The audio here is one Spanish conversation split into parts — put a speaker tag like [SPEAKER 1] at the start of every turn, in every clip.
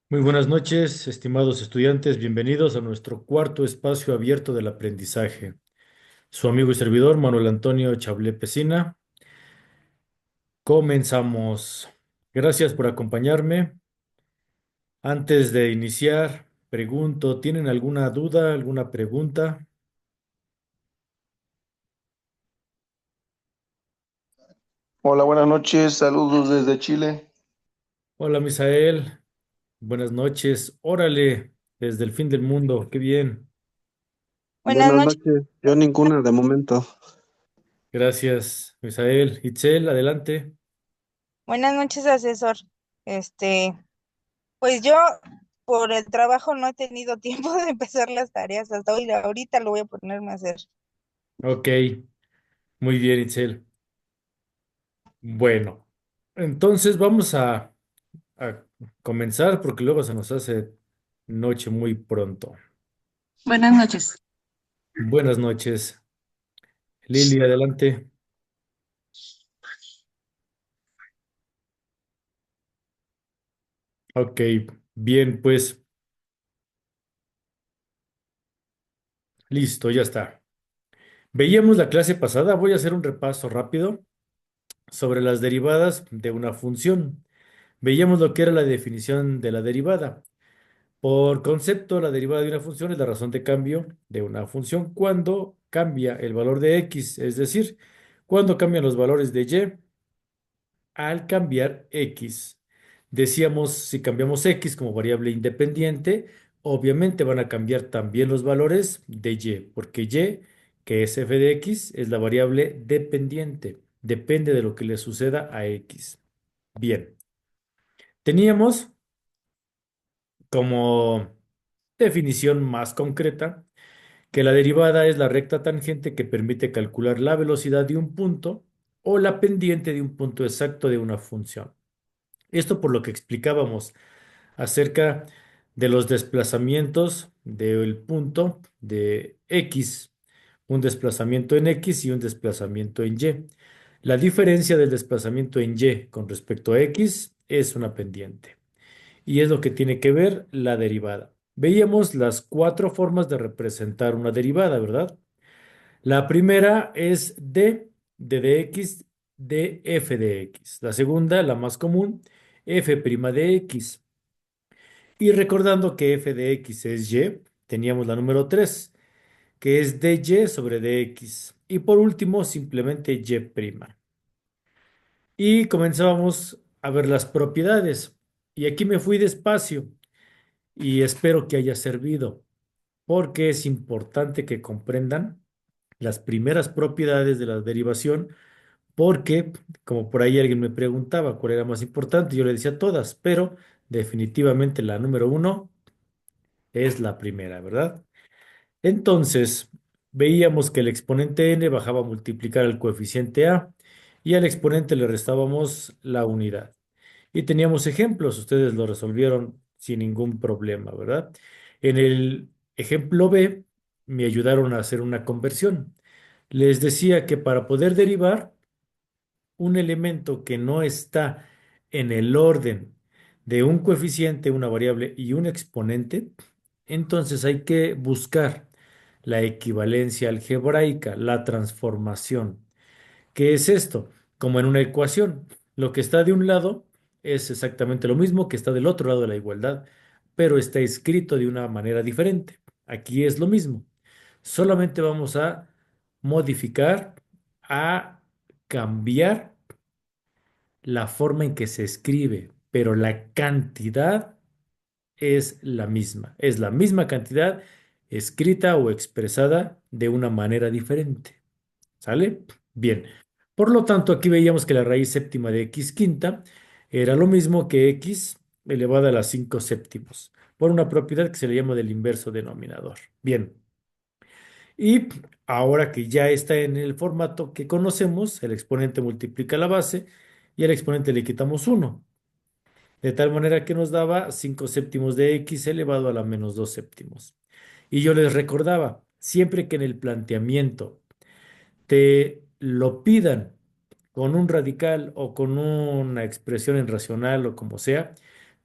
[SPEAKER 1] Muy buenas noches, estimados estudiantes, bienvenidos a nuestro cuarto espacio abierto del aprendizaje. Su amigo y servidor, Manuel Antonio Chablé Pesina. Comenzamos. Gracias por acompañarme. Antes de iniciar, pregunto, ¿tienen alguna duda, alguna pregunta?
[SPEAKER 2] Hola, buenas noches, saludos desde Chile.
[SPEAKER 1] Hola, Misael. Buenas noches. Órale, desde el fin del mundo. Qué bien.
[SPEAKER 3] Buenas
[SPEAKER 2] Buenas
[SPEAKER 3] noches,
[SPEAKER 2] noches, yo ninguna de momento.
[SPEAKER 1] Gracias, Misael. Itzel, adelante.
[SPEAKER 3] buenas noches, asesor. Este, pues yo por el trabajo no he tenido tiempo de empezar las tareas hasta hoy. Ahorita lo voy a ponerme a hacer.
[SPEAKER 1] Ok, muy bien, Itzel. Bueno, entonces vamos a comenzar porque luego se nos hace noche muy pronto.
[SPEAKER 4] Buenas noches.
[SPEAKER 1] Buenas noches, Lili, adelante. Ok, bien, pues listo, ya está. Veíamos la clase pasada, voy a hacer un repaso rápido sobre las derivadas de una función. Veíamos lo que era la definición de la derivada. Por concepto, la derivada de una función es la razón de cambio de una función cuando cambia el valor de x, es decir, cuando cambian los valores de y al cambiar x. Decíamos, si cambiamos x como variable independiente, obviamente van a cambiar también los valores de y, porque y, que es f de x, es la variable dependiente, depende de lo que le suceda a x. Bien, teníamos como definición más concreta que la derivada es la recta tangente que permite calcular la velocidad de un punto o la pendiente de un punto exacto de una función. Esto por lo que explicábamos acerca de los desplazamientos del punto de X, un desplazamiento en X y un desplazamiento en Y. La diferencia del desplazamiento en Y con respecto a X es una pendiente y es lo que tiene que ver la derivada. Veíamos las cuatro formas de representar una derivada, ¿verdad? La primera es de dx de f de x. La segunda, la más común, f' de x. Y recordando que f de x es y, teníamos la número 3, que es dy sobre dx. Y por último, simplemente y'. Y comenzábamos a ver las propiedades. Y aquí me fui despacio y espero que haya servido, porque es importante que comprendan las primeras propiedades de la derivación, porque como por ahí alguien me preguntaba cuál era más importante, yo le decía todas, pero definitivamente la número uno es la primera, ¿verdad? Entonces, veíamos que el exponente n bajaba a multiplicar el coeficiente a y al exponente le restábamos la unidad. Y teníamos ejemplos, ustedes lo resolvieron sin ningún problema, ¿verdad? En el ejemplo B me ayudaron a hacer una conversión. Les decía que para poder derivar un elemento que no está en el orden de un coeficiente, una variable y un exponente, entonces hay que buscar la equivalencia algebraica, la transformación. ¿Qué es esto? Como en una ecuación, lo que está de un lado es exactamente lo mismo que está del otro lado de la igualdad, pero está escrito de una manera diferente. Aquí es lo mismo. Solamente vamos a modificar, a cambiar la forma en que se escribe, pero la cantidad es la misma. Es la misma cantidad escrita o expresada de una manera diferente. ¿Sale? Bien. Por lo tanto, aquí veíamos que la raíz séptima de x quinta era lo mismo que x elevada a las 5 séptimos, por una propiedad que se le llama del inverso denominador. Bien. Y ahora que ya está en el formato que conocemos, el exponente multiplica la base y al exponente le quitamos uno, de tal manera que nos daba 5 séptimos de x elevado a la menos 2 séptimos. Y yo les recordaba, siempre que en el planteamiento te lo pidan con un radical o con una expresión en racional o como sea,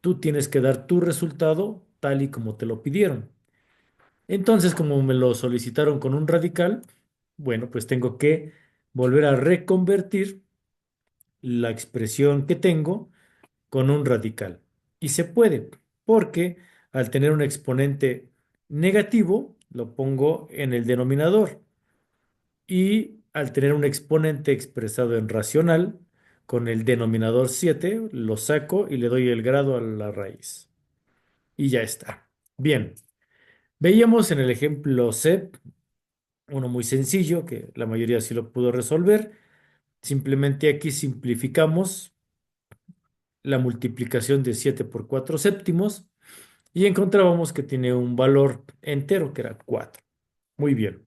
[SPEAKER 1] tú tienes que dar tu resultado tal y como te lo pidieron. Entonces, como me lo solicitaron con un radical, bueno, pues tengo que volver a reconvertir la expresión que tengo con un radical. Y se puede, porque al tener un exponente negativo, lo pongo en el denominador. Y al tener un exponente expresado en racional, con el denominador 7 lo saco y le doy el grado a la raíz. Y ya está. Bien, veíamos en el ejemplo C, uno muy sencillo, que la mayoría sí lo pudo resolver. Simplemente aquí simplificamos la multiplicación de 7 por 4 séptimos y encontrábamos que tiene un valor entero que era 4. Muy bien.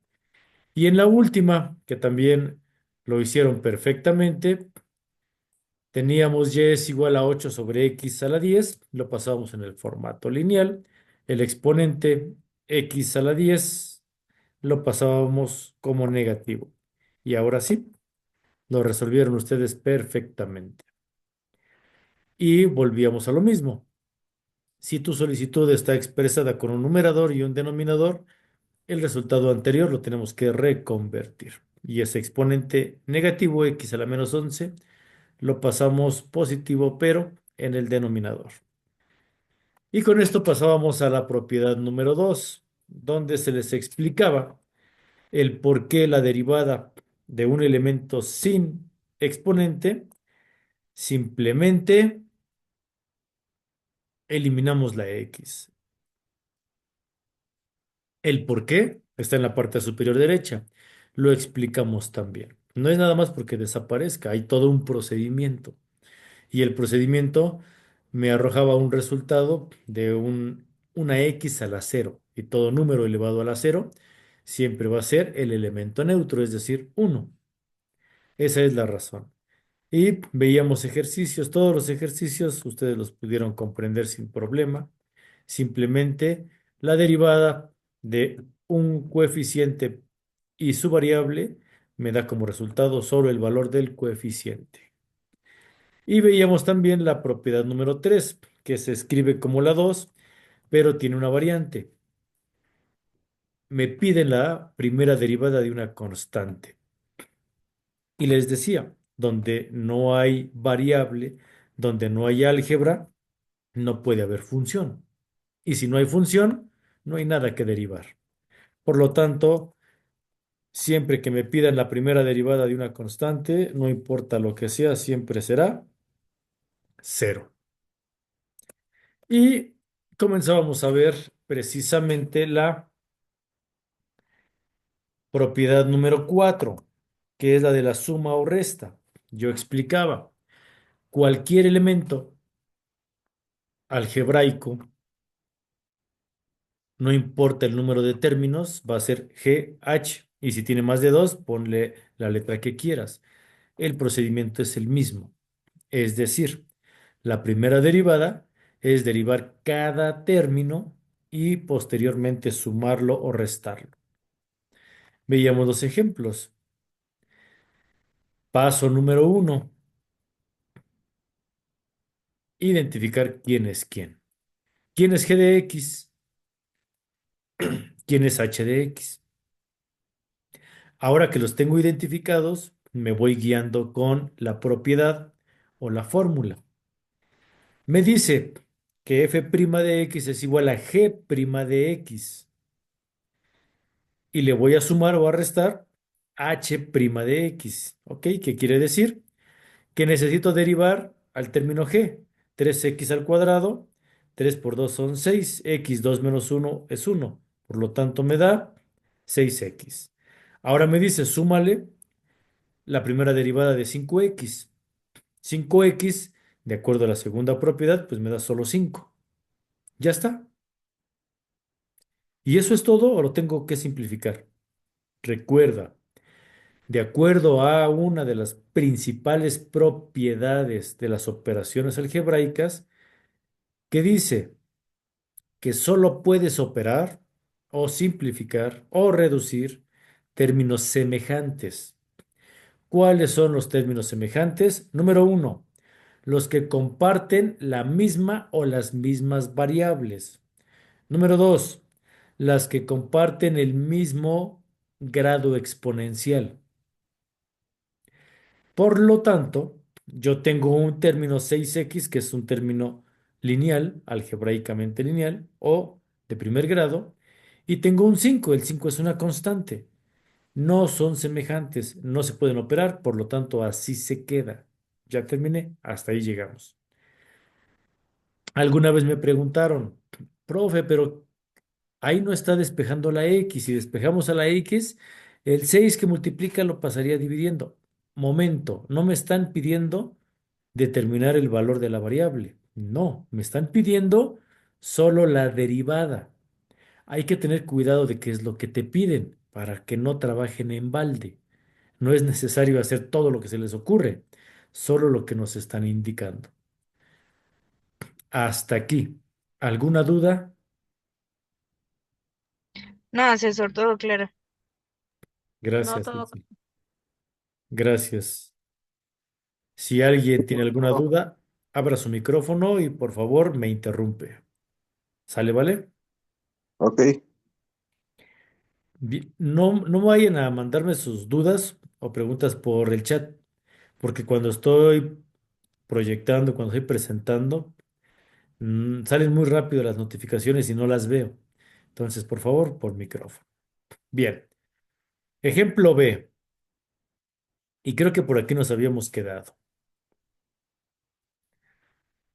[SPEAKER 1] Y en la última, que también lo hicieron perfectamente, teníamos y es igual a 8 sobre x a la 10, lo pasamos en el formato lineal. El exponente x a la 10 lo pasábamos como negativo. Y ahora sí, lo resolvieron ustedes perfectamente. Y volvíamos a lo mismo. Si tu solicitud está expresada con un numerador y un denominador, el resultado anterior lo tenemos que reconvertir. Y ese exponente negativo x a la menos 11 lo pasamos positivo, pero en el denominador. Y con esto pasábamos a la propiedad número 2, donde se les explicaba el por qué la derivada de un elemento sin exponente, simplemente eliminamos la x. El por qué está en la parte superior derecha. Lo explicamos también. No es nada más porque desaparezca, hay todo un procedimiento. Y el procedimiento me arrojaba un resultado de una x a la cero. Y todo número elevado a la cero siempre va a ser el elemento neutro, es decir, uno. Esa es la razón. Y veíamos ejercicios, todos los ejercicios ustedes los pudieron comprender sin problema. Simplemente la derivada de un coeficiente y su variable me da como resultado solo el valor del coeficiente. Y veíamos también la propiedad número 3 que se escribe como la 2 pero tiene una variante. Me piden la primera derivada de una constante. Y les decía, donde no hay variable, donde no hay álgebra, no puede haber función. Y si no hay función, no hay nada que derivar. Por lo tanto, siempre que me pidan la primera derivada de una constante, no importa lo que sea, siempre será cero. Y comenzábamos a ver precisamente la propiedad número 4, que es la de la suma o resta. Yo explicaba, cualquier elemento algebraico, no importa el número de términos, va a ser GH. Y si tiene más de dos, ponle la letra que quieras. El procedimiento es el mismo. Es decir, la primera derivada es derivar cada término y posteriormente sumarlo o restarlo. Veíamos dos ejemplos. Paso número 1, identificar quién es quién. ¿Quién es g de x? ¿Quién es h de x? Ahora que los tengo identificados, me voy guiando con la propiedad o la fórmula. Me dice que f' de x es igual a g' de x. Y le voy a sumar o a restar h' de x. ¿Ok? ¿Qué quiere decir? Que necesito derivar al término g. 3x al cuadrado, 3 por 2 son 6, x 2 menos 1 es 1. Por lo tanto me da 6x. Ahora me dice, súmale la primera derivada de 5x. 5x, de acuerdo a la segunda propiedad, pues me da solo 5. Ya está. ¿Y eso es todo o lo tengo que simplificar? Recuerda, de acuerdo a una de las principales propiedades de las operaciones algebraicas, que dice que solo puedes operar o simplificar o reducir términos semejantes. ¿Cuáles son los términos semejantes? Número uno, los que comparten la misma o las mismas variables. Número 2, las que comparten el mismo grado exponencial. Por lo tanto, yo tengo un término 6x, que es un término lineal, algebraicamente lineal, o de primer grado, y tengo un 5. El 5 es una constante. No son semejantes, no se pueden operar, por lo tanto, así se queda. Ya terminé, hasta ahí llegamos. Alguna vez me preguntaron, profe, pero ahí no está despejando la X. Si despejamos a la X, el 6 que multiplica lo pasaría dividiendo. Momento, no me están pidiendo determinar el valor de la variable. No, me están pidiendo solo la derivada. Hay que tener cuidado de qué es lo que te piden para que no trabajen en balde. No es necesario hacer todo lo que se les ocurre, solo lo que nos están indicando. Hasta aquí. ¿Alguna duda?
[SPEAKER 3] No, asesor, todo claro.
[SPEAKER 4] No,
[SPEAKER 1] Gracias,
[SPEAKER 4] todo.
[SPEAKER 1] Itzi. Gracias. Si alguien tiene alguna duda, abra su micrófono y por favor me interrumpe. ¿Sale, vale?
[SPEAKER 2] Ok,
[SPEAKER 1] No vayan a mandarme sus dudas o preguntas por el chat, porque cuando estoy proyectando, cuando estoy presentando, salen muy rápido las notificaciones y no las veo. Entonces, por favor, por micrófono. Bien. Ejemplo B. Y creo que por aquí nos habíamos quedado.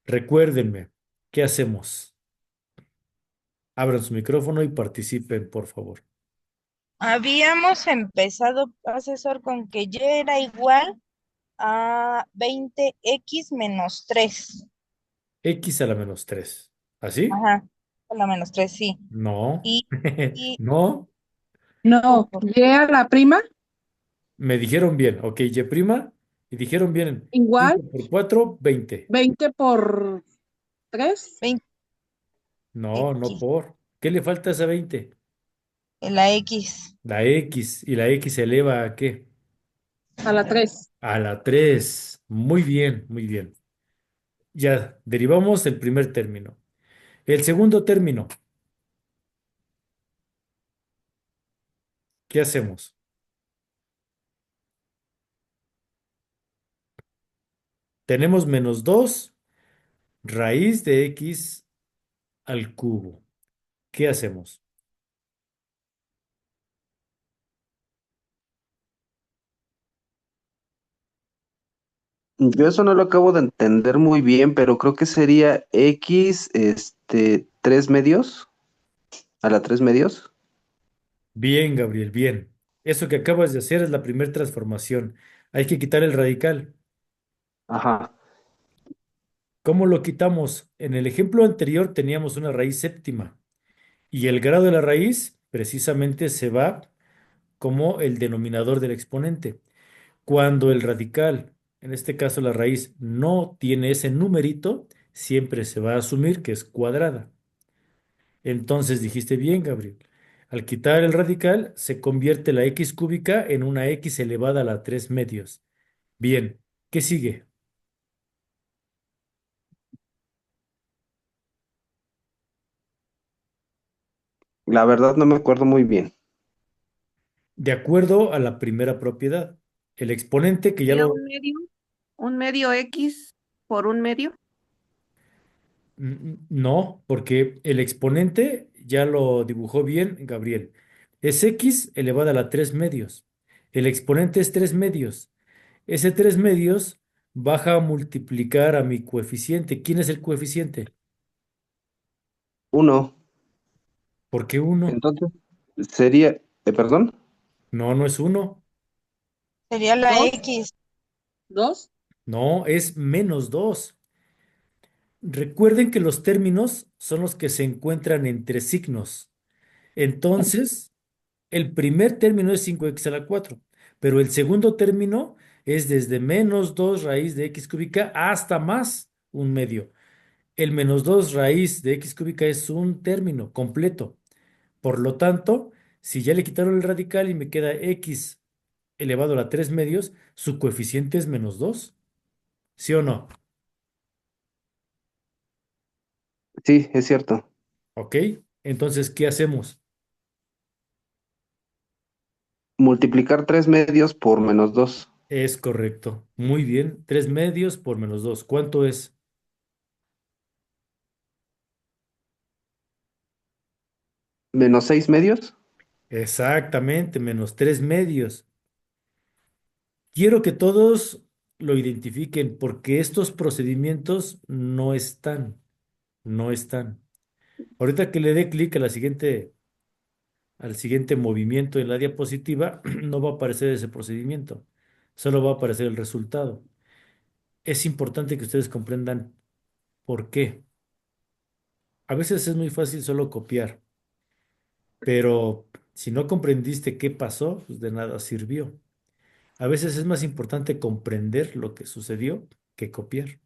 [SPEAKER 1] Recuérdenme, ¿qué hacemos? Abran su micrófono y participen, por favor.
[SPEAKER 3] Habíamos empezado, asesor, con que Y era igual a 20x-3.
[SPEAKER 1] X a la menos 3. ¿Así?
[SPEAKER 3] Ajá, a la -3, sí.
[SPEAKER 1] No.
[SPEAKER 3] Y, y
[SPEAKER 1] No.
[SPEAKER 4] No,
[SPEAKER 3] ¿cómo?
[SPEAKER 4] Y a la prima,
[SPEAKER 1] Me dijeron bien. Ok, Y prima. Y dijeron bien.
[SPEAKER 4] igual,
[SPEAKER 1] 5 por 4, 20.
[SPEAKER 4] 20 por 3
[SPEAKER 1] No, no20x, por. ¿Qué le falta a esa 20?
[SPEAKER 3] la X.
[SPEAKER 1] La X. ¿Y la X se eleva a qué?
[SPEAKER 4] a la 3.
[SPEAKER 1] A la 3. Muy bien, muy bien. Ya, derivamos el primer término. El segundo término, ¿qué hacemos? Tenemos menos 2 raíz de X al cubo. ¿Qué hacemos?
[SPEAKER 2] yo eso no lo acabo de entender muy bien, pero creo que sería X, 3 medios, a la 3 medios.
[SPEAKER 1] Bien, Gabriel, bien. Eso que acabas de hacer es la primera transformación. Hay que quitar el radical.
[SPEAKER 2] Ajá,
[SPEAKER 1] ¿Cómo lo quitamos? En el ejemplo anterior teníamos una raíz séptima y el grado de la raíz precisamente se va como el denominador del exponente. Cuando el radical, en este caso la raíz, no tiene ese numerito, siempre se va a asumir que es cuadrada. Entonces dijiste bien, Gabriel. Al quitar el radical, se convierte la x cúbica en una x elevada a la 3 medios. Bien, ¿qué sigue?
[SPEAKER 2] la verdad no me acuerdo muy bien.
[SPEAKER 1] De acuerdo a la primera propiedad, el exponente que ya
[SPEAKER 4] Sería
[SPEAKER 1] lo...
[SPEAKER 4] un medio X por un medio.
[SPEAKER 1] No, porque el exponente ya lo dibujó bien, Gabriel. Es x elevada a la 3 medios. El exponente es 3 medios. Ese 3 medios baja a multiplicar a mi coeficiente. ¿Quién es el coeficiente?
[SPEAKER 2] Uno.
[SPEAKER 1] ¿Por qué uno?
[SPEAKER 2] Entonces, sería, perdón,
[SPEAKER 1] No, no es uno.
[SPEAKER 3] Sería la
[SPEAKER 4] Dos,
[SPEAKER 3] X.
[SPEAKER 4] dos.
[SPEAKER 1] No, es menos 2. Recuerden que los términos son los que se encuentran entre signos. Entonces, el primer término es 5x a la 4, pero el segundo término es desde menos 2 raíz de x cúbica hasta más un medio. El menos 2 raíz de x cúbica es un término completo. Por lo tanto, si ya le quitaron el radical y me queda x elevado a la 3 medios, su coeficiente es menos 2. ¿Sí o no?
[SPEAKER 2] Sí, es cierto.
[SPEAKER 1] ¿Ok? Entonces, ¿qué hacemos?
[SPEAKER 2] Multiplicar 3 medios por -2.
[SPEAKER 1] Es correcto. Muy bien. 3 medios por -2. ¿Cuánto es?
[SPEAKER 2] ¿-6 medios?
[SPEAKER 1] Exactamente, -3 medios. Quiero que todos lo identifiquen porque estos procedimientos no están. Ahorita que le dé clic al siguiente movimiento en la diapositiva, no va a aparecer ese procedimiento, solo va a aparecer el resultado. Es importante que ustedes comprendan por qué. A veces es muy fácil solo copiar, pero si no comprendiste qué pasó, pues de nada sirvió. A veces es más importante comprender lo que sucedió que copiar,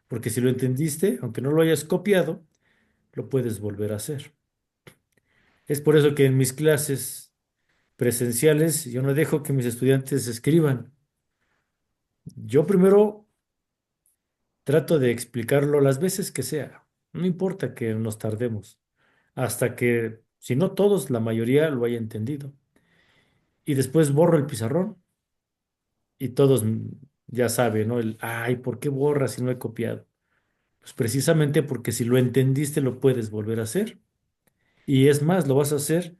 [SPEAKER 1] porque si lo entendiste, aunque no lo hayas copiado, lo puedes volver a hacer. Es por eso que en mis clases presenciales yo no dejo que mis estudiantes escriban. Yo primero trato de explicarlo las veces que sea. No importa que nos tardemos, hasta que, si no todos, la mayoría lo haya entendido. Y después borro el pizarrón y todos ya saben, ¿no? Ay, ¿por qué borras si no he copiado? Pues precisamente porque si lo entendiste lo puedes volver a hacer. Y es más, lo vas a hacer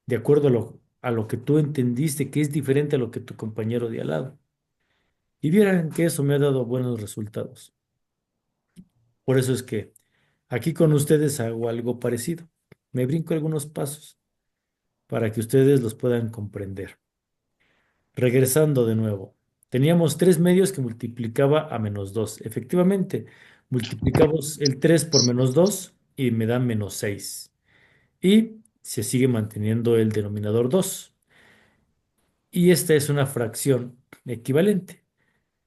[SPEAKER 1] de acuerdo a lo que tú entendiste, que es diferente a lo que tu compañero de al lado. Y vieran que eso me ha dado buenos resultados. Por eso es que aquí con ustedes hago algo parecido. Me brinco algunos pasos para que ustedes los puedan comprender. Regresando de nuevo, teníamos 3 medios que multiplicaba a -2. Efectivamente, multiplicamos el 3 por -2 y me da -6. Y se sigue manteniendo el denominador 2. Y esta es una fracción equivalente.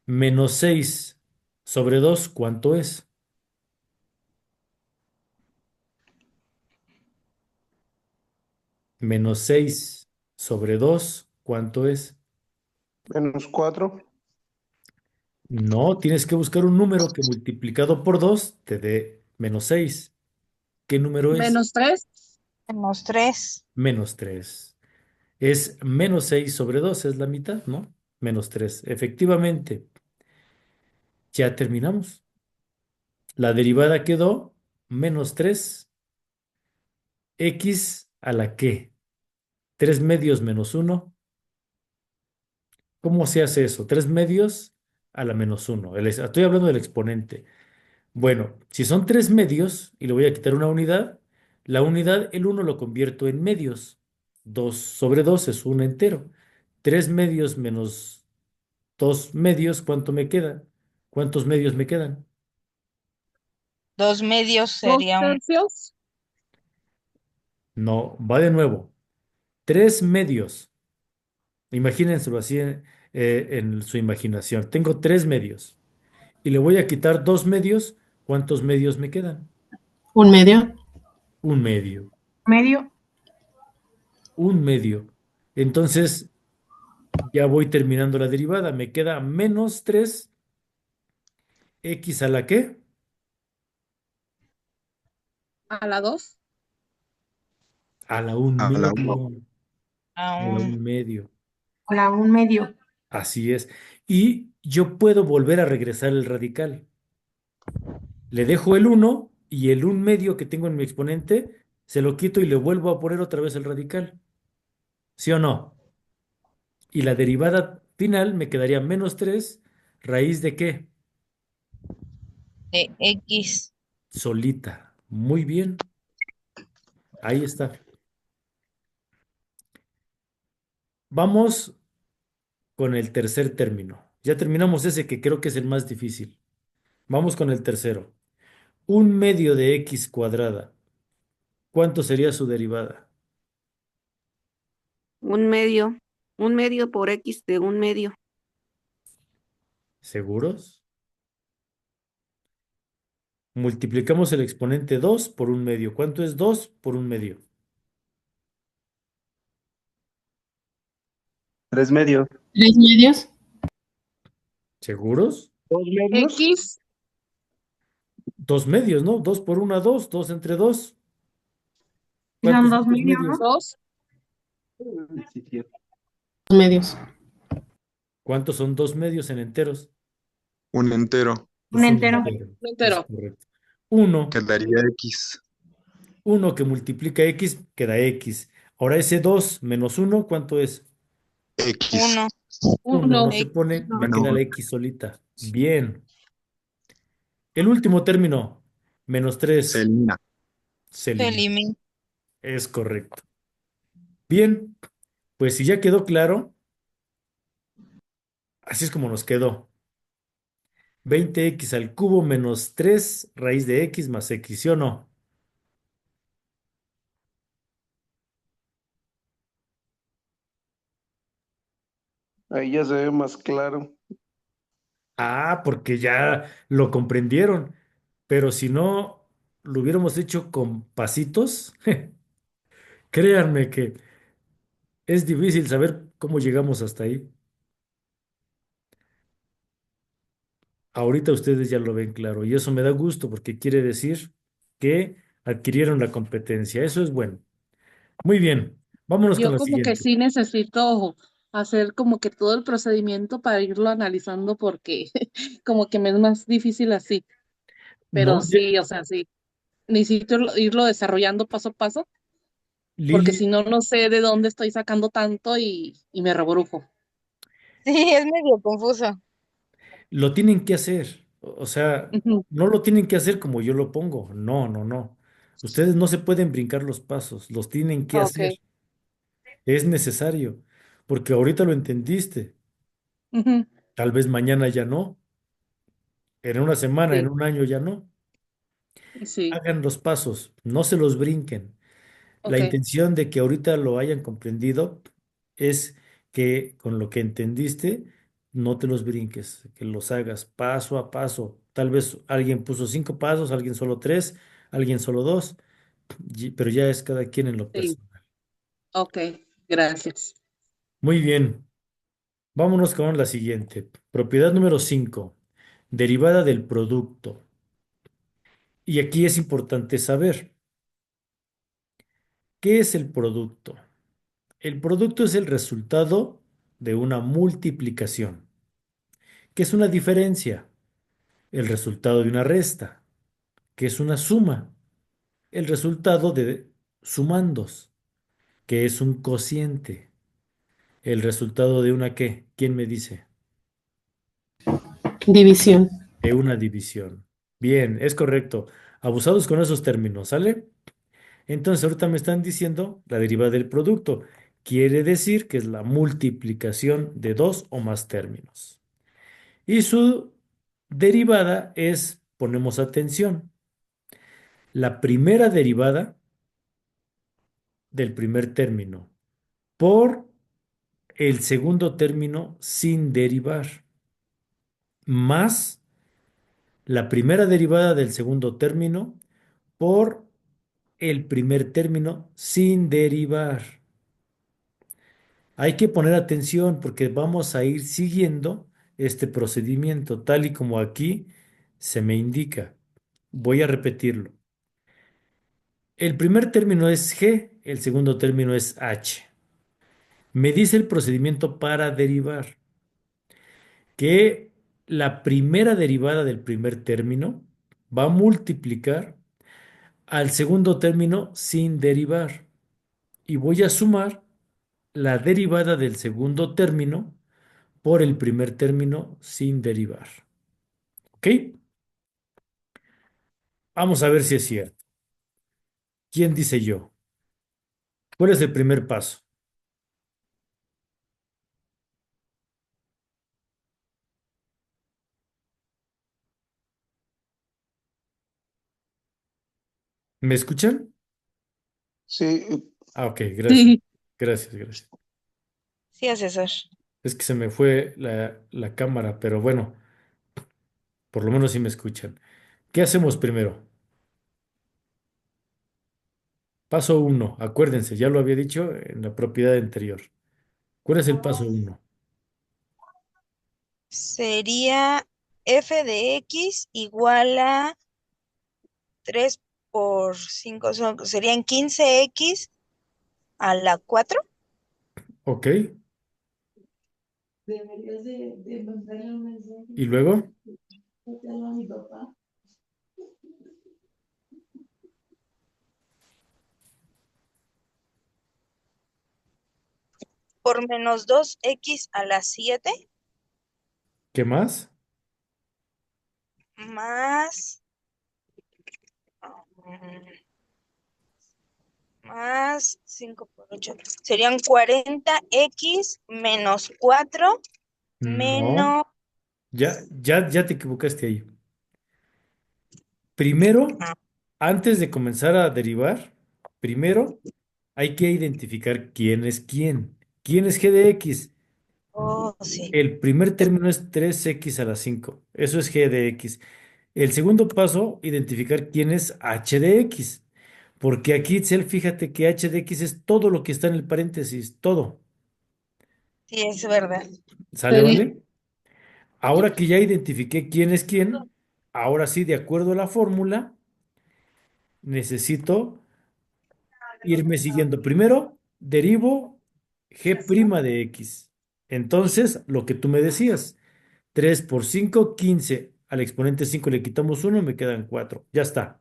[SPEAKER 1] -6 sobre 2, ¿cuánto es? -6 sobre 2, ¿cuánto es?
[SPEAKER 2] -4.
[SPEAKER 1] No, tienes que buscar un número que multiplicado por 2 te dé -6. ¿Qué número es?
[SPEAKER 4] -3.
[SPEAKER 3] Menos 3.
[SPEAKER 1] -3. Es -6 sobre 2, es la mitad, ¿no? -3. Efectivamente, ya terminamos. La derivada quedó -3 x a la que 3 medios menos 1. ¿Cómo se hace eso? 3 medios a la -1. Estoy hablando del exponente. Bueno, si son 3 medios y le voy a quitar una unidad, la unidad, el uno lo convierto en medios. 2 sobre 2 es un entero. 3 medios menos 2 medios, ¿cuánto me queda? ¿Cuántos medios me quedan?
[SPEAKER 3] 2 medios
[SPEAKER 4] Dos
[SPEAKER 3] sería un
[SPEAKER 4] tercios.
[SPEAKER 1] No, va de nuevo. 3 medios. Imagínenselo así en su imaginación. Tengo 3 medios y le voy a quitar 2 medios. ¿Cuántos medios me quedan?
[SPEAKER 5] Un medio.
[SPEAKER 1] Un medio.
[SPEAKER 5] Medio.
[SPEAKER 1] Un medio. Entonces, ya voy terminando la derivada. Me queda -3 x a la qué?
[SPEAKER 4] A la 2.
[SPEAKER 1] A la un
[SPEAKER 2] A la
[SPEAKER 1] medio.
[SPEAKER 2] 1.
[SPEAKER 1] A la
[SPEAKER 3] aún.
[SPEAKER 1] un medio.
[SPEAKER 5] Hola, un medio.
[SPEAKER 1] Así es. Y yo puedo volver a regresar el radical. Le dejo el uno y el un medio que tengo en mi exponente, se lo quito y le vuelvo a poner otra vez el radical. ¿Sí o no? Y la derivada final me quedaría -3 raíz de qué?
[SPEAKER 3] De X.
[SPEAKER 1] Solita. Muy bien. Ahí está. Vamos con el tercer término. Ya terminamos ese que creo que es el más difícil. Vamos con el tercero. Un medio de x cuadrada. ¿Cuánto sería su derivada?
[SPEAKER 4] Un medio. Un medio por X de un medio.
[SPEAKER 1] ¿Seguros? Multiplicamos el exponente 2 por un medio. ¿Cuánto es 2 por un medio?
[SPEAKER 2] 3 medios.
[SPEAKER 5] 3 medios.
[SPEAKER 1] ¿Seguros?
[SPEAKER 2] ¿2 medios?
[SPEAKER 4] X
[SPEAKER 1] Dos medios, ¿no? Dos por una, dos, dos entre dos.
[SPEAKER 5] Y son
[SPEAKER 1] ¿Cuántos son
[SPEAKER 5] dos
[SPEAKER 1] dos
[SPEAKER 5] medios,
[SPEAKER 1] medios?
[SPEAKER 5] ¿no?
[SPEAKER 4] Dos,
[SPEAKER 2] Sí, cierto.
[SPEAKER 5] Dos medios.
[SPEAKER 1] ¿Cuántos son dos medios en enteros?
[SPEAKER 6] Un entero
[SPEAKER 5] Un
[SPEAKER 1] Pues un
[SPEAKER 5] entero.
[SPEAKER 1] entero, es
[SPEAKER 4] entero.
[SPEAKER 1] correcto. Uno,
[SPEAKER 6] quedaría X.
[SPEAKER 1] uno que multiplica x queda x. Ahora ese 2 menos uno, ¿cuánto es?
[SPEAKER 6] X.
[SPEAKER 3] Uno.
[SPEAKER 1] Uno no
[SPEAKER 4] Uno.
[SPEAKER 1] se pone, me
[SPEAKER 6] Bueno,
[SPEAKER 1] queda la x solita. Bien. El último término, menos 3
[SPEAKER 6] Celina.
[SPEAKER 1] se
[SPEAKER 3] Se
[SPEAKER 1] elimina.
[SPEAKER 3] elimina.
[SPEAKER 1] Es correcto. Bien, pues si ya quedó claro, así es como nos quedó. 20x al cubo menos 3 raíz de x más x, ¿sí o no?
[SPEAKER 2] Ahí ya se ve más claro.
[SPEAKER 1] Ah, porque ya lo comprendieron. Pero si no lo hubiéramos hecho con pasitos, créanme que es difícil saber cómo llegamos hasta ahí. Ahorita ustedes ya lo ven claro y eso me da gusto porque quiere decir que adquirieron la competencia. Eso es bueno. Muy bien, vámonos con
[SPEAKER 4] Yo
[SPEAKER 1] la
[SPEAKER 4] como que
[SPEAKER 1] siguiente.
[SPEAKER 4] sí necesito hacer como que todo el procedimiento para irlo analizando porque como que me es más difícil así. Pero
[SPEAKER 1] No,
[SPEAKER 4] sí, o sea, sí, necesito irlo desarrollando paso a paso porque
[SPEAKER 1] Lili,
[SPEAKER 4] si no, no sé de dónde estoy sacando tanto y me rebrujo.
[SPEAKER 3] Sí, es medio confuso.
[SPEAKER 1] lo tienen que hacer. O sea,
[SPEAKER 4] Ujú.
[SPEAKER 1] no lo tienen que hacer como yo lo pongo. No, no, no. Ustedes no se pueden brincar los pasos, los tienen que
[SPEAKER 4] Ok.
[SPEAKER 1] hacer. Es necesario, porque ahorita lo entendiste.
[SPEAKER 4] Ujú.
[SPEAKER 1] Tal vez mañana ya no, en una semana, en
[SPEAKER 4] Sí,
[SPEAKER 1] un año ya no.
[SPEAKER 4] sí,
[SPEAKER 1] Hagan los pasos, no se los brinquen. La
[SPEAKER 4] ok,
[SPEAKER 1] intención de que ahorita lo hayan comprendido es que con lo que entendiste, no te los brinques, que los hagas paso a paso. Tal vez alguien puso 5 pasos, alguien solo 3, alguien solo 2, pero ya es cada quien en lo
[SPEAKER 4] sí,
[SPEAKER 1] personal.
[SPEAKER 4] ok, gracias.
[SPEAKER 1] Muy bien, vámonos con la siguiente. Propiedad número 5, derivada del producto. Y aquí es importante saber, ¿qué es el producto? El producto es el resultado de una multiplicación. ¿Qué es una diferencia? El resultado de una resta. ¿Qué es una suma? El resultado de sumandos. ¿Qué es un cociente? El resultado de una ¿qué? ¿Quién me dice?
[SPEAKER 5] División.
[SPEAKER 1] De una división. Bien, es correcto. Abusados con esos términos, ¿sale? Entonces ahorita me están diciendo la derivada del producto. Quiere decir que es la multiplicación de dos o más términos. Y su derivada es, ponemos atención, la primera derivada del primer término por el segundo término sin derivar, más la primera derivada del segundo término por el primer término sin derivar. Hay que poner atención porque vamos a ir siguiendo este procedimiento tal y como aquí se me indica. Voy a repetirlo. El primer término es G, el segundo término es H. Me dice el procedimiento para derivar que la primera derivada del primer término va a multiplicar al segundo término sin derivar y voy a sumar la derivada del segundo término por el primer término sin derivar. ¿Ok? Vamos a ver si es cierto. ¿Quién dice yo? ¿Cuál es el primer paso? ¿Me escuchan?
[SPEAKER 2] Sí,
[SPEAKER 1] Ah, ok, gracias.
[SPEAKER 4] Sí,
[SPEAKER 1] Gracias, gracias.
[SPEAKER 3] Sí, asesor.
[SPEAKER 1] Es que se me fue la cámara, pero bueno, por lo menos sí me escuchan. ¿Qué hacemos primero? Paso uno, acuérdense, ya lo había dicho en la propiedad anterior. ¿Cuál es el paso uno?
[SPEAKER 3] Sería f de x igual a 3 por 5 serían 15x a la 4.
[SPEAKER 1] Ok. Y luego,
[SPEAKER 3] Por menos 2x a la 7
[SPEAKER 1] ¿qué más?
[SPEAKER 3] más, mm, más 5 por 8. Serían 40x menos 4
[SPEAKER 1] No,
[SPEAKER 3] menos...
[SPEAKER 1] ya te equivocaste ahí. Primero,
[SPEAKER 3] ah,
[SPEAKER 1] antes de comenzar a derivar, primero hay que identificar quién es quién. ¿Quién es g de x?
[SPEAKER 3] Oh, sí.
[SPEAKER 1] El primer término es 3x a la 5. Eso es g de x. El segundo paso, identificar quién es h de x. Porque aquí, Itzel, fíjate que h de x es todo lo que está en el paréntesis, todo.
[SPEAKER 3] Sí, es verdad.
[SPEAKER 1] ¿Sale,
[SPEAKER 4] Sería,
[SPEAKER 1] vale? Ahora que ya identifiqué quién es quién, ahora sí, de acuerdo a la fórmula, necesito irme siguiendo. Primero, derivo g' de x. Entonces, lo que tú me decías, 3 por 5, 15. Al exponente 5 le quitamos uno, me quedan 4. Ya está.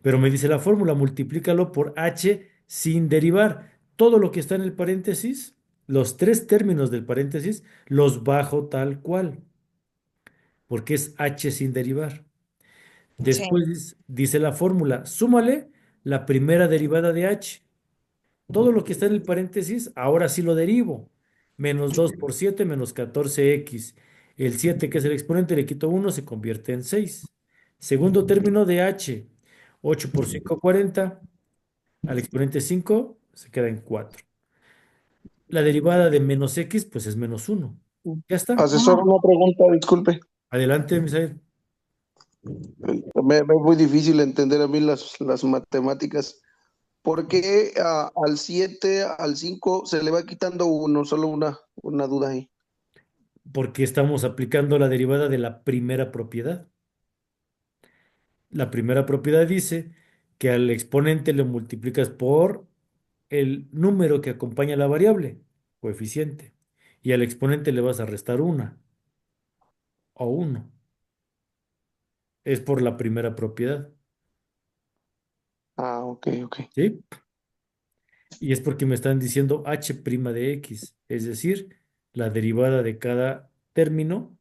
[SPEAKER 1] Pero me dice la fórmula, multiplícalo por h sin derivar. Todo lo que está en el paréntesis, los tres términos del paréntesis, los bajo tal cual, porque es h sin derivar.
[SPEAKER 3] Sí,
[SPEAKER 1] Después dice la fórmula, súmale la primera derivada de h. Todo lo que está en el paréntesis, ahora sí lo derivo. Menos 2 por 7 menos 14x. El 7 que es el exponente, le quito uno, se convierte en 6. Segundo término de h. 8 por 5, 40. Al exponente 5 se queda en 4. La derivada de menos x, pues es menos uno. Ya está.
[SPEAKER 2] Asesor, una pregunta, disculpe.
[SPEAKER 1] Adelante, Misael.
[SPEAKER 2] Me es muy difícil entender a mí las matemáticas. ¿Por qué al 7 al 5 se le va quitando uno? Solo una duda ahí.
[SPEAKER 1] Porque estamos aplicando la derivada de la primera propiedad. La primera propiedad dice que al exponente le multiplicas por el número que acompaña a la variable, coeficiente, y al exponente le vas a restar una o uno. Es por la primera propiedad,
[SPEAKER 2] Ah, ok, ok.
[SPEAKER 1] ¿sí? Y es porque me están diciendo h' de x, es decir, la derivada de cada término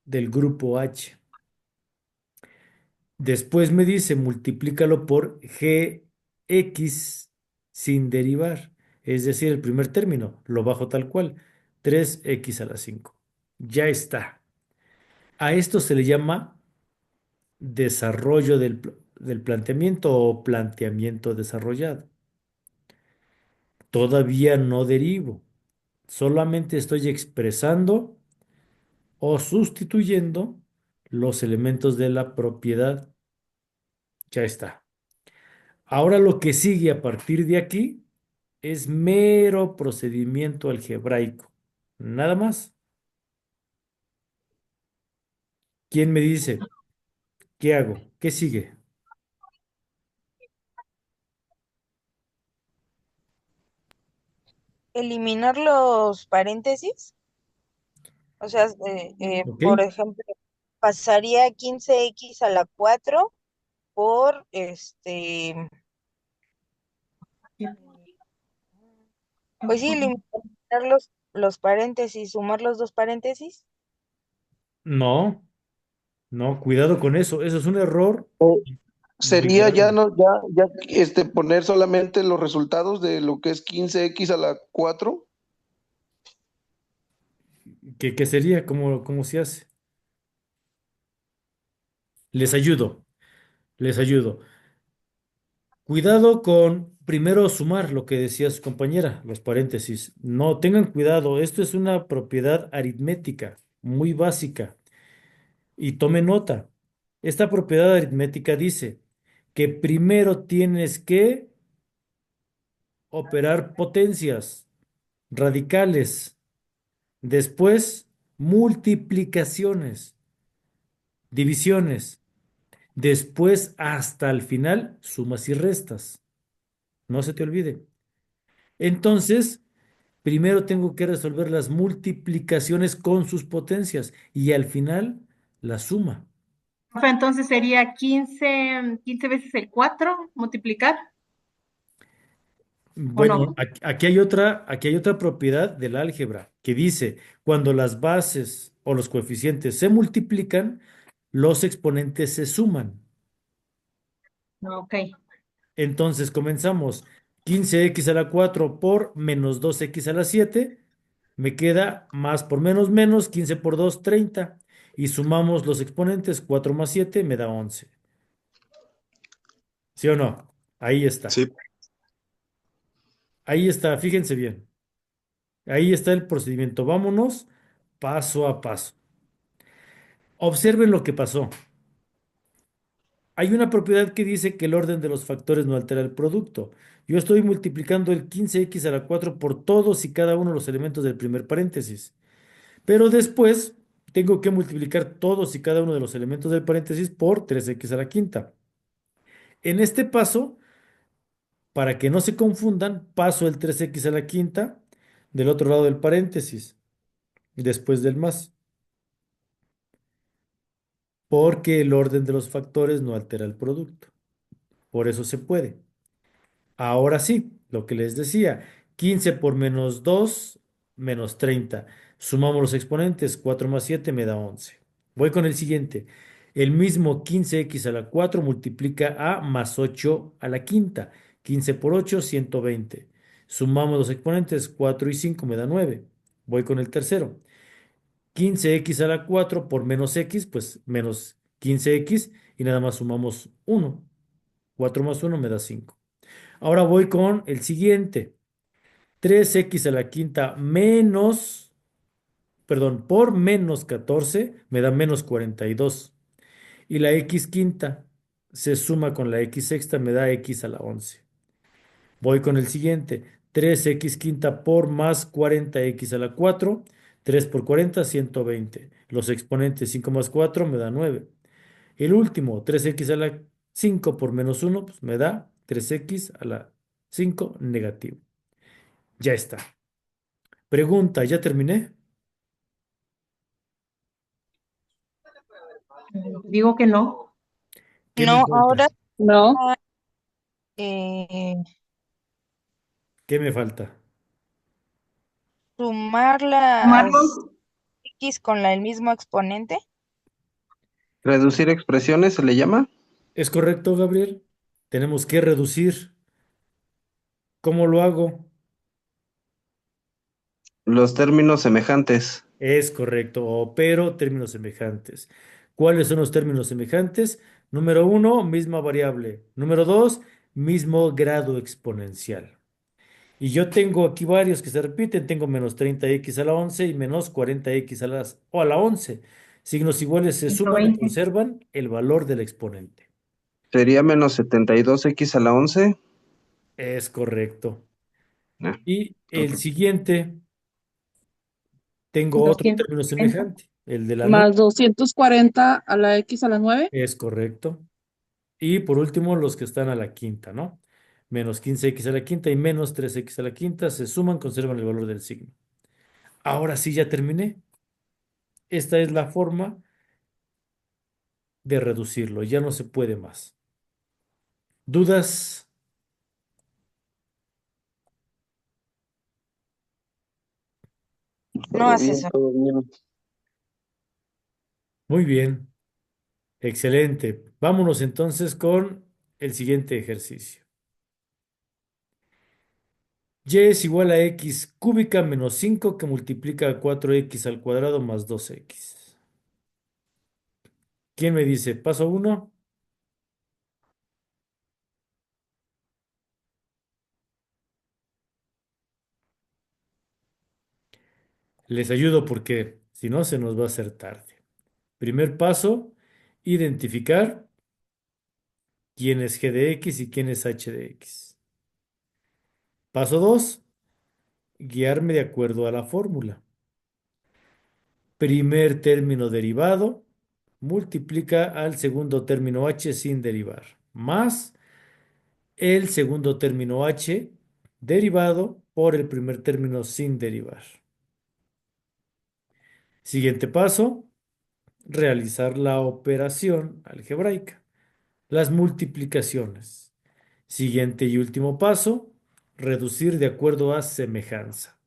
[SPEAKER 1] del grupo h. Después me dice multiplícalo por gx sin derivar, es decir, el primer término, lo bajo tal cual, 3x a la 5. Ya está. A esto se le llama desarrollo del planteamiento o planteamiento desarrollado. Todavía no derivo, solamente estoy expresando o sustituyendo los elementos de la propiedad. Ya está. Ahora lo que sigue a partir de aquí es mero procedimiento algebraico. Nada más. ¿Quién me dice? ¿Qué hago? ¿Qué sigue?
[SPEAKER 3] eliminar los paréntesis. O sea,
[SPEAKER 1] ¿Ok?
[SPEAKER 3] por ejemplo, pasaría 15x a la 4 por pues sí, eliminar los paréntesis, sumar los dos paréntesis.
[SPEAKER 1] No, no, cuidado con eso. Eso es un error muy
[SPEAKER 2] Sería ya
[SPEAKER 1] grave.
[SPEAKER 2] no, poner solamente los resultados de lo que es 15x a la 4.
[SPEAKER 1] ¿Qué sería? ¿Cómo se hace? Les ayudo, les ayudo. Cuidado con primero sumar lo que decía su compañera, los paréntesis. No, tengan cuidado, esto es una propiedad aritmética muy básica. Y tome nota, esta propiedad aritmética dice que primero tienes que operar potencias radicales, después multiplicaciones, divisiones. Después, hasta el final, sumas y restas. No se te olvide. Entonces, primero tengo que resolver las multiplicaciones con sus potencias y al final la suma.
[SPEAKER 5] Profe, entonces sería 15 veces el 4 multiplicar, ¿o
[SPEAKER 1] Bueno,
[SPEAKER 5] no?
[SPEAKER 1] aquí hay otra propiedad del álgebra que dice, cuando las bases o los coeficientes se multiplican, los exponentes se suman.
[SPEAKER 5] No, ok.
[SPEAKER 1] Entonces comenzamos 15x a la 4 por menos 2x a la 7. Me queda más por menos menos, 15 por 2 30. Y sumamos los exponentes, 4 más 7 me da 11. ¿Sí o no? Ahí está.
[SPEAKER 6] Sí,
[SPEAKER 1] Ahí está, fíjense bien. Ahí está el procedimiento. Vámonos paso a paso. Observen lo que pasó. Hay una propiedad que dice que el orden de los factores no altera el producto. Yo estoy multiplicando el 15x a la 4 por todos y cada uno de los elementos del primer paréntesis. Pero después tengo que multiplicar todos y cada uno de los elementos del paréntesis por 3x a la quinta. En este paso, para que no se confundan, paso el 3x a la quinta del otro lado del paréntesis, después del más, porque el orden de los factores no altera el producto. Por eso se puede. Ahora sí, lo que les decía, 15 por menos 2 menos 30. Sumamos los exponentes, 4 más 7 me da 11. Voy con el siguiente. El mismo 15x a la 4 multiplica a más 8 a la quinta. 15 por 8, 120. Sumamos los exponentes, 4 y 5 me da 9. Voy con el tercero. 15x a la 4 por menos x, pues menos 15x y nada más sumamos 1. 4 más 1 me da 5. Ahora voy con el siguiente. 3x a la quinta menos, perdón, por menos 14 me da menos 42. Y la x quinta se suma con la x sexta, me da x a la 11. Voy con el siguiente. 3x quinta por más 40x a la 4. 3 por 40, 120. Los exponentes 5 más 4 me da 9. El último, 3x a la 5 por menos 1, pues me da 3x a la 5 negativo. Ya está. Pregunta, ¿ya terminé?
[SPEAKER 5] Digo que no.
[SPEAKER 1] ¿Qué me
[SPEAKER 3] No,
[SPEAKER 1] falta?
[SPEAKER 3] ahora
[SPEAKER 4] No,
[SPEAKER 3] eh,
[SPEAKER 1] ¿Qué me falta?
[SPEAKER 3] sumar
[SPEAKER 5] Sumarlos.
[SPEAKER 3] las X con el mismo exponente.
[SPEAKER 2] Reducir expresiones se le llama.
[SPEAKER 1] ¿Es correcto, Gabriel? Tenemos que reducir. ¿Cómo lo hago?
[SPEAKER 2] Los términos semejantes.
[SPEAKER 1] Es correcto. Opero términos semejantes. ¿Cuáles son los términos semejantes? Número uno, misma variable. Número dos, mismo grado exponencial. Y yo tengo aquí varios que se repiten. Tengo menos 30x a la 11 y menos 40x o a la 11. Signos iguales se
[SPEAKER 5] ciento
[SPEAKER 1] suman o
[SPEAKER 5] veinte
[SPEAKER 1] conservan el valor del exponente.
[SPEAKER 2] Sería menos 72x a la 11.
[SPEAKER 1] Es correcto.
[SPEAKER 2] Ah,
[SPEAKER 1] Y el
[SPEAKER 2] ok.
[SPEAKER 1] siguiente, tengo otro
[SPEAKER 5] doscientos
[SPEAKER 1] término
[SPEAKER 5] cuarenta
[SPEAKER 1] semejante. El de la 9
[SPEAKER 4] más 240 a la X a la 9.
[SPEAKER 1] es correcto. Y por último, los que están a la quinta, ¿no? Menos 15x a la quinta y menos 3x a la quinta se suman, conservan el valor del signo. Ahora sí, ya terminé. Esta es la forma de reducirlo. Ya no se puede más. ¿Dudas?
[SPEAKER 3] No,
[SPEAKER 2] Todo bien,
[SPEAKER 3] asesor.
[SPEAKER 2] todo bien.
[SPEAKER 1] Muy bien. Excelente. Vámonos entonces con el siguiente ejercicio. Y es igual a x cúbica menos 5 que multiplica a 4x al cuadrado más 2x. ¿Quién me dice? Paso uno. Les ayudo porque si no se nos va a hacer tarde. Primer paso, identificar quién es g de x y quién es h de x. Paso 2, guiarme de acuerdo a la fórmula. Primer término derivado, multiplica al segundo término h sin derivar, más el segundo término h derivado por el primer término sin derivar. Siguiente paso, realizar la operación algebraica, las multiplicaciones. Siguiente y último paso, reducir de acuerdo a semejanza.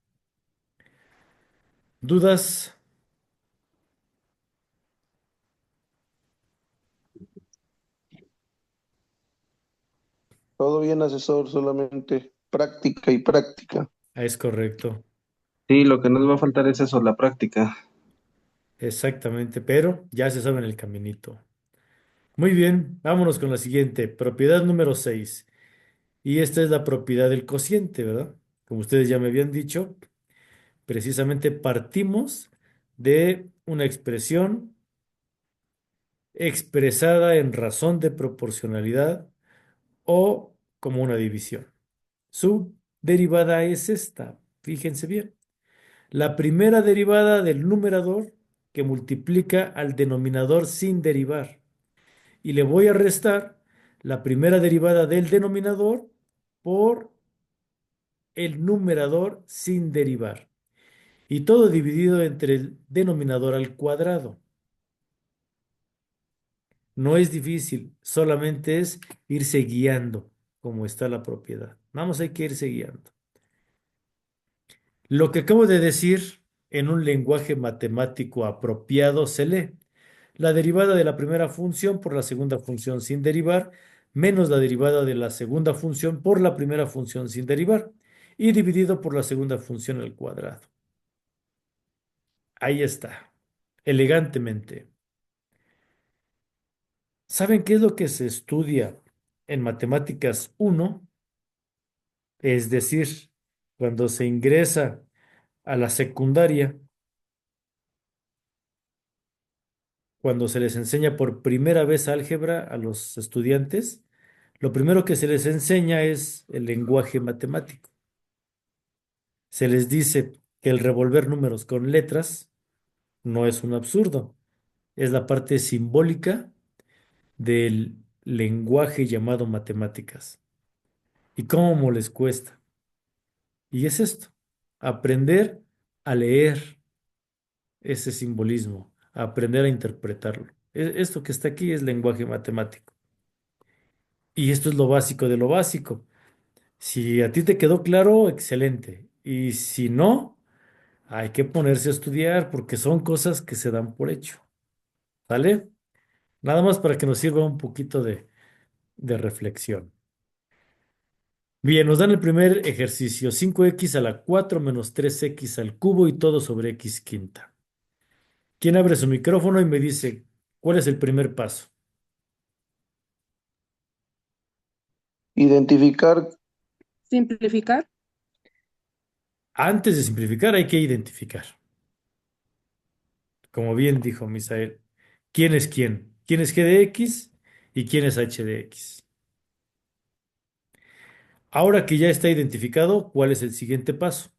[SPEAKER 1] ¿Dudas?
[SPEAKER 2] Todo bien, asesor, solamente práctica y práctica.
[SPEAKER 1] Es correcto,
[SPEAKER 2] Sí, lo que nos va a faltar es eso, la práctica.
[SPEAKER 1] exactamente, pero ya se sabe en el caminito. Muy bien, vámonos con la siguiente, propiedad número 6. Y esta es la propiedad del cociente, ¿verdad? Como ustedes ya me habían dicho, precisamente partimos de una expresión expresada en razón de proporcionalidad o como una división. Su derivada es esta, fíjense bien. La primera derivada del numerador que multiplica al denominador sin derivar. Y le voy a restar la primera derivada del denominador por el numerador sin derivar. Y todo dividido entre el denominador al cuadrado. No es difícil, solamente es irse guiando como está la propiedad. Nada más hay que irse guiando. Lo que acabo de decir en un lenguaje matemático apropiado se lee. La derivada de la primera función por la segunda función sin derivar, menos la derivada de la segunda función por la primera función sin derivar, y dividido por la segunda función al cuadrado. Ahí está, elegantemente. ¿Saben qué es lo que se estudia en Matemáticas 1? Es decir, cuando se ingresa a la secundaria, cuando se les enseña por primera vez álgebra a los estudiantes, lo primero que se les enseña es el lenguaje matemático. Se les dice que el revolver números con letras no es un absurdo, es la parte simbólica del lenguaje llamado matemáticas. ¿Y cómo les cuesta? Y es esto, aprender a leer ese simbolismo, aprender a interpretarlo. Esto que está aquí es lenguaje matemático. Y esto es lo básico de lo básico. Si a ti te quedó claro, excelente. Y si no, hay que ponerse a estudiar porque son cosas que se dan por hecho. ¿Sale? Nada más para que nos sirva un poquito de reflexión. Bien, nos dan el primer ejercicio, 5x a la 4 menos 3x al cubo y todo sobre x quinta. ¿Quién abre su micrófono y me dice cuál es el primer paso?
[SPEAKER 2] Identificar.
[SPEAKER 4] Simplificar.
[SPEAKER 1] Antes de simplificar hay que identificar. Como bien dijo Misael, ¿quién es quién? ¿Quién es g de x y quién es h de x? Ahora que ya está identificado, ¿cuál es el siguiente paso?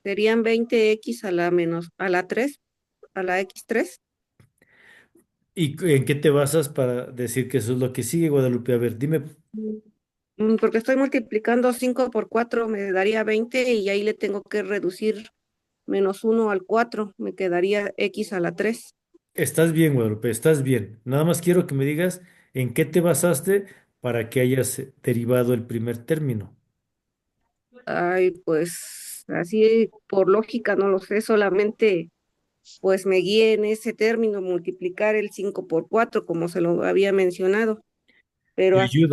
[SPEAKER 7] Serían 20x a la 3 a la x3.
[SPEAKER 1] ¿Y en qué te basas para decir que eso es lo que sigue, Guadalupe? A ver, dime.
[SPEAKER 7] Porque estoy multiplicando 5 por 4 me daría 20 y ahí le tengo que reducir -1 al 4, me quedaría x a la 3.
[SPEAKER 1] Estás bien, Guadalupe, estás bien. Nada más quiero que me digas en qué te basaste para que hayas derivado el primer término.
[SPEAKER 7] Ay, pues así por lógica no lo sé, solamente pues me guié en ese término, multiplicar el 5 por 4 como se lo había mencionado,
[SPEAKER 1] Te
[SPEAKER 7] pero
[SPEAKER 1] ayudo.